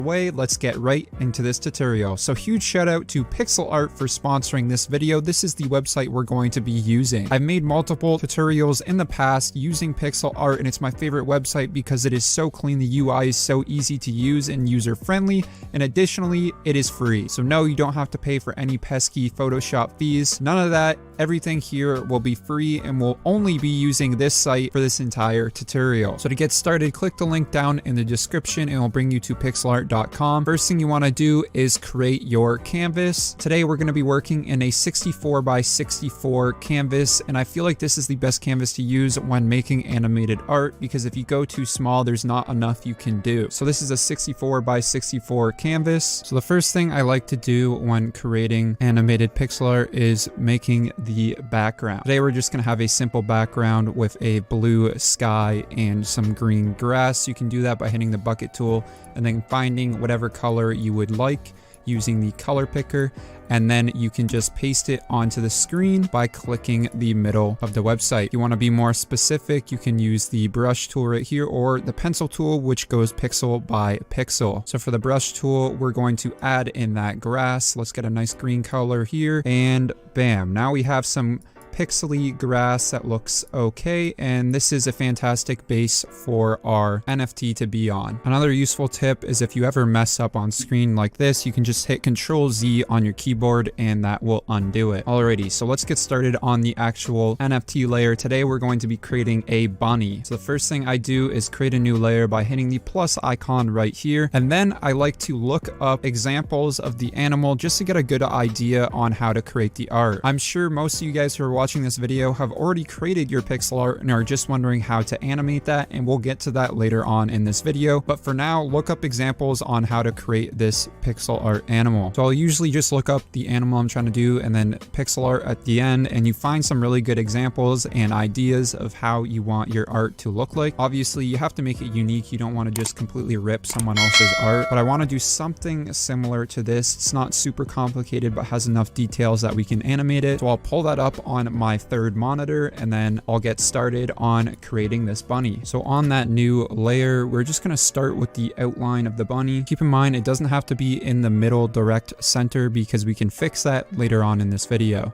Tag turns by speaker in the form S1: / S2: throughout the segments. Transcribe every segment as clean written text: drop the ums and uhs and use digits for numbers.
S1: Way, let's get right into this tutorial. So huge shout out to PixelArt for sponsoring this video. This is the website we're going to be using. I've made multiple tutorials in the past using PixelArt, and it's my favorite website because it is so clean. The UI is so easy to use and user friendly, and additionally it is free. So no, you don't have to pay for any pesky Photoshop fees, none of that. Everything here will be free, and we'll only be using this site for this entire tutorial. So to get started, click the link down in the description and it'll bring you to PixelArt.com. First thing you want to do is create your canvas. Today we're going to be working in a 64 by 64 canvas, and I feel like this is the best canvas to use when making animated art, because if you go too small, there's not enough you can do. So this is a 64 by 64 canvas. So the first thing I like to do when creating animated pixel art is making the background. Today we're just going to have a simple background with a blue sky and some green grass. You can do that by hitting the bucket tool and then finding whatever color you would like using the color picker, and then you can just paste it onto the screen by clicking the middle of the website. If you want to be more specific, you can use the brush tool right here or the pencil tool, which goes pixel by pixel. So for the brush tool, we're going to add in that grass. Let's get a nice green color here, and bam, now we have some pixely grass that looks okay, and this is a fantastic base for our NFT to be on. Another useful tip is if you ever mess up on screen like this, you can just hit Ctrl-Z on your keyboard and that will undo it. Alrighty, so let's get started on the actual NFT layer. Today we're going to be creating a bunny. So the first thing I do is create a new layer by hitting the plus icon right here, and then I like to look up examples of the animal just to get a good idea on how to create the art. I'm sure most of you guys who are watching this video have already created your pixel art and are just wondering how to animate that, and we'll get to that later on in this video. But for now, look up examples on how to create this pixel art animal. So I'll usually just look up the animal I'm trying to do and then pixel art at the end, and you find some really good examples and ideas of how you want your art to look like. Obviously, you have to make it unique. You don't want to just completely rip someone else's art, but I want to do something similar to this. It's not super complicated, but has enough details that we can animate it. So I'll pull that up on my third monitor, and then I'll get started on creating this bunny. So on that new layer, we're just going to start with the outline of the bunny. Keep in mind, it doesn't have to be in the middle direct center because we can fix that later on in this video.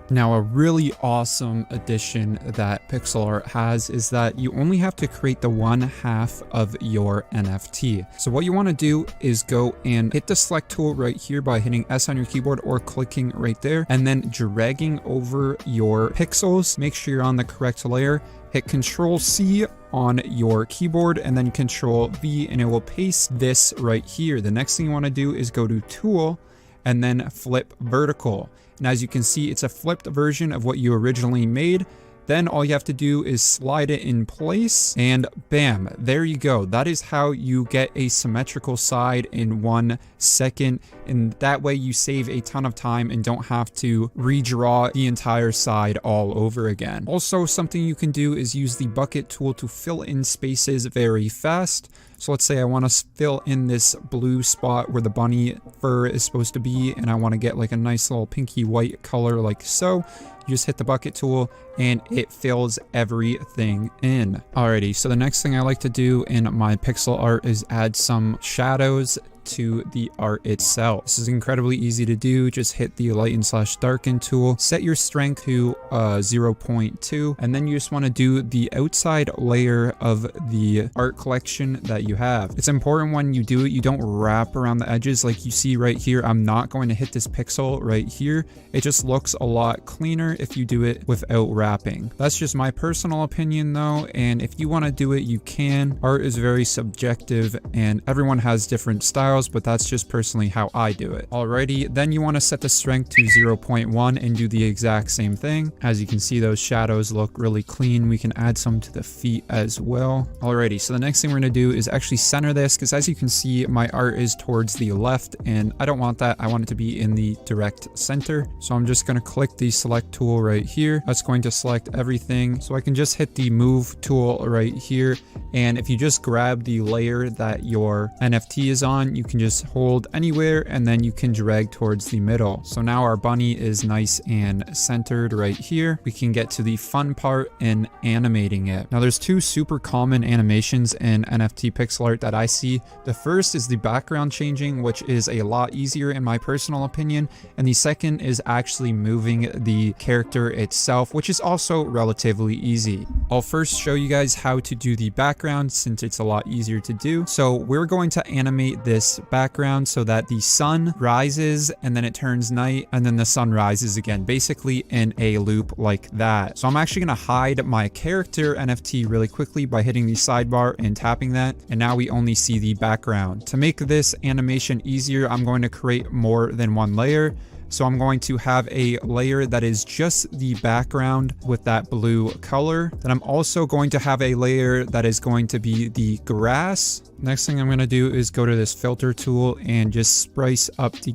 S1: Now, a really awesome addition that pixel art has is that you only have to create the one half of your NFT. So what you want to do is go and hit the select tool right here by hitting S on your keyboard or clicking right there, and then dragging over your pixels. Make sure you're on the correct layer. Hit Ctrl-C on your keyboard and then Ctrl-V, and it will paste this right here. The next thing you want to do is go to Tool and then flip vertical. And as you can see, it's a flipped version of what you originally made. Then all you have to do is slide it in place, and bam, there you go. That is how you get a symmetrical side in 1 second, and that way you save a ton of time and don't have to redraw the entire side all over again. Also, something you can do is use the bucket tool to fill in spaces very fast. So let's say I want to fill in this blue spot where the bunny fur is supposed to be, and I want to get like a nice little pinky white color like so. You just hit the bucket tool and it fills everything in. Alrighty, so the next thing I like to do in my pixel art is add some shadows to the art itself. This is incredibly easy to do. Just hit the lighten/darken tool, set your strength to 0.2, and then you just want to do the outside layer of the art collection that you have. It's important when you do it, you don't wrap around the edges like you see right here. I'm not going to hit this pixel right here. It just looks a lot cleaner if you do it without wrapping. That's just my personal opinion though, and if you want to do it, you can. Art is very subjective and everyone has different styles, but that's just personally how I do it. Alrighty, then you want to set the strength to 0.1 and do the exact same thing. As you can see, those shadows look really clean. We can add some to the feet as well. Alrighty, so the next thing we're going to do is actually center this, because as you can see, my art is towards the left and I don't want that. I want it to be in the direct center. So I'm just going to click the select tool right here. That's going to select everything. So I can just hit the move tool right here. And if you just grab the layer that your NFT is on, you can just hold anywhere and then you can drag towards the middle. So now our bunny is nice and centered right here. We can get to the fun part in animating it. Now there's two super common animations in NFT pixel art that I see. The first is the background changing, which is a lot easier in my personal opinion. And the second is actually moving the character itself, which is also relatively easy. I'll first show you guys how to do the background since it's a lot easier to do. So we're going to animate this background so that the sun rises and then it turns night and then the sun rises again, basically in a loop like that. So I'm actually going to hide my character NFT really quickly by hitting the sidebar and tapping that. And now we only see the background. To make this animation easier, I'm going to create more than one layer. So I'm going to have a layer that is just the background with that blue color. Then I'm also going to have a layer that is going to be the grass. Next thing I'm going to do is go to this filter tool and just sprice up the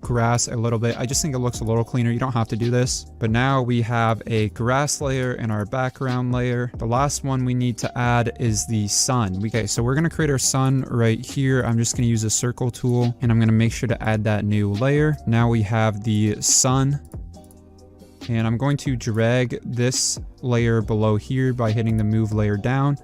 S1: grass a little bit. I just think it looks a little cleaner. You don't have to do this. But now we have a grass layer and our background layer. The last one we need to add is the sun. Okay, so we're going to create our sun right here. I'm just going to use a circle tool and I'm going to make sure to add that new layer. Now we have the sun. And I'm going to drag this layer below here by hitting the move layer down.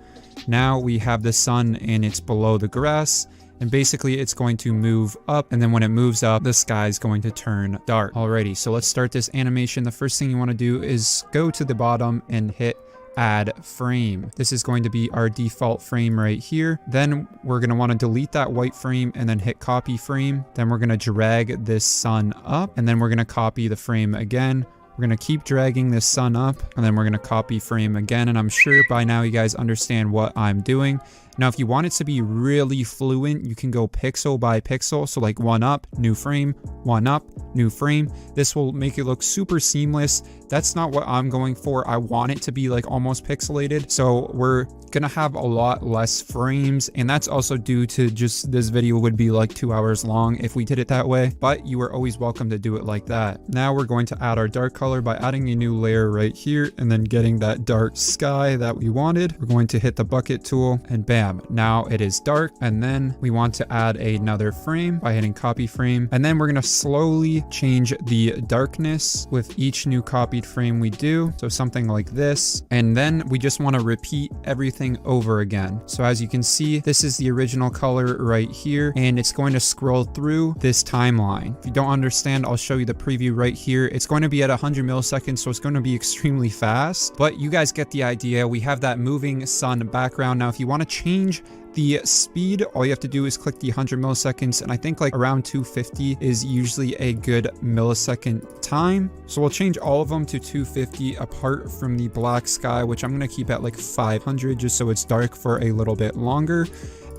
S1: Now we have the sun and it's below the grass. And basically it's going to move up, and then when it moves up, the sky is going to turn dark. Alrighty, so let's start this animation. The first thing you want to do is go to the bottom and hit add frame. This is going to be our default frame right here. Then we're going to want to delete that white frame and then hit copy frame. Then we're going to drag this sun up, and then we're going to copy the frame again. We're going to keep dragging this sun up, and then we're going to copy frame again. And I'm sure by now you guys understand what I'm doing. Now, if you want it to be really fluent, you can go pixel by pixel. So like one up, new frame, one up, new frame. This will make it look super seamless. That's not what I'm going for. I want it to be like almost pixelated. So we're gonna have a lot less frames. And that's also due to just this video would be like 2 hours long if we did it that way. But you are always welcome to do it like that. Now we're going to add our dark color by adding a new layer right here and then getting that dark sky that we wanted. We're going to hit the bucket tool and bam. Now it is dark, and then we want to add another frame by hitting copy frame, and then we're going to slowly change the darkness with each new copied frame we do. So something like this, and then we just want to repeat everything over again. So as you can see, this is the original color right here, and it's going to scroll through this timeline. If you don't understand, I'll show you the preview right here. It's going to be at 100 milliseconds, so it's going to be extremely fast, but you guys get the idea. We have that moving sun background. Now if you want to change the speed, all you have to do is click the 100 milliseconds, and I think like around 250 is usually a good millisecond time. So we'll change all of them to 250 apart from the black sky, which I'm going to keep at like 500 just so it's dark for a little bit longer.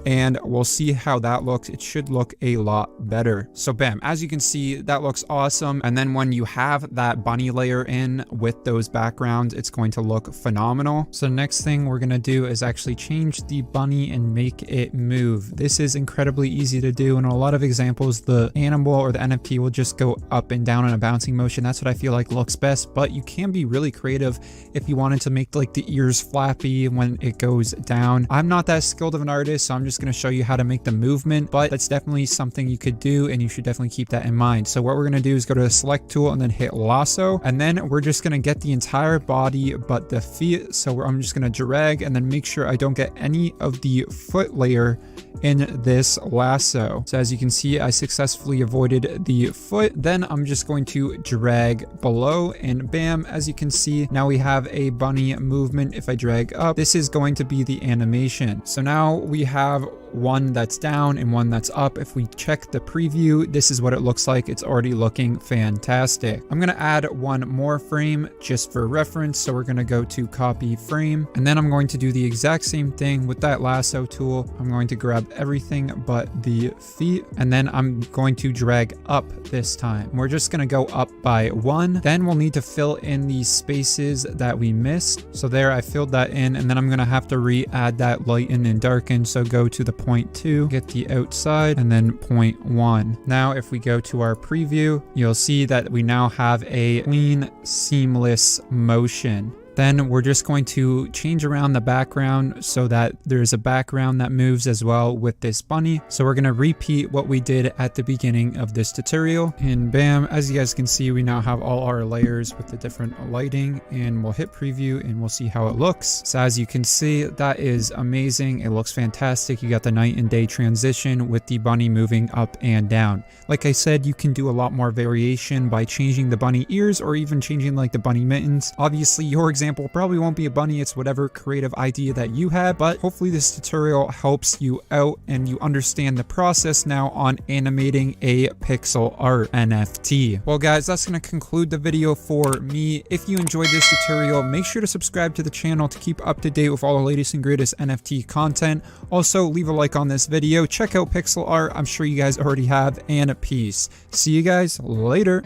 S1: And we'll see how that looks. It should look a lot better. So bam, as you can see, that looks awesome. And then when you have that bunny layer in with those backgrounds, it's going to look phenomenal. So next thing we're gonna do is actually change the bunny and make it move. This is incredibly easy to do. In a lot of examples, the animal or the NFT will just go up and down in a bouncing motion. That's what I feel like looks best, but you can be really creative if you wanted to make like the ears flappy when it goes down. I'm not that skilled of an artist, so I'm just going to show you how to make the movement, but that's definitely something you could do, and you should definitely keep that in mind. So what we're going to do is go to the select tool and then hit lasso, and then we're just going to get the entire body but the feet. So I'm just going to drag and then make sure I don't get any of the foot layer in this lasso. So as you can see, I successfully avoided the foot. Then I'm just going to drag below, and bam, as you can see, now we have a bunny movement. If I drag up, this is going to be the animation. So now we have one that's down and one that's up. If we check the preview, this is what it looks like. It's already looking fantastic. I'm going to add one more frame just for reference. So we're going to go to copy frame, and then I'm going to do the exact same thing with that lasso tool. I'm going to grab everything but the feet, and then I'm going to drag up this time. We're just going to go up by one. Then we'll need to fill in these spaces that we missed. So there, I filled that in, and then I'm going to have to re-add that lighten and darken. So go to the 0.2, get the outside, and then 0.1. Now if we go to our preview, you'll see that we now have a clean, seamless motion. Then we're just going to change around the background so that there's a background that moves as well with this bunny. So we're going to repeat what we did at the beginning of this tutorial, and bam, as you guys can see, we now have all our layers with the different lighting, and we'll hit preview and we'll see how it looks. So as you can see, that is amazing. It looks fantastic. You got the night and day transition with the bunny moving up and down. Like I said, you can do a lot more variation by changing the bunny ears or even changing like the bunny mittens. Obviously your example probably won't be a bunny, it's whatever creative idea that you have, but hopefully this tutorial helps you out and you understand the process now on animating a pixel art NFT. Well guys, that's going to conclude the video for me. If you enjoyed this tutorial, make sure to subscribe to the channel to keep up to date with all the latest and greatest NFT content. Also, leave a like on this video, check out pixel art, I'm sure you guys already have, and peace. See you guys later.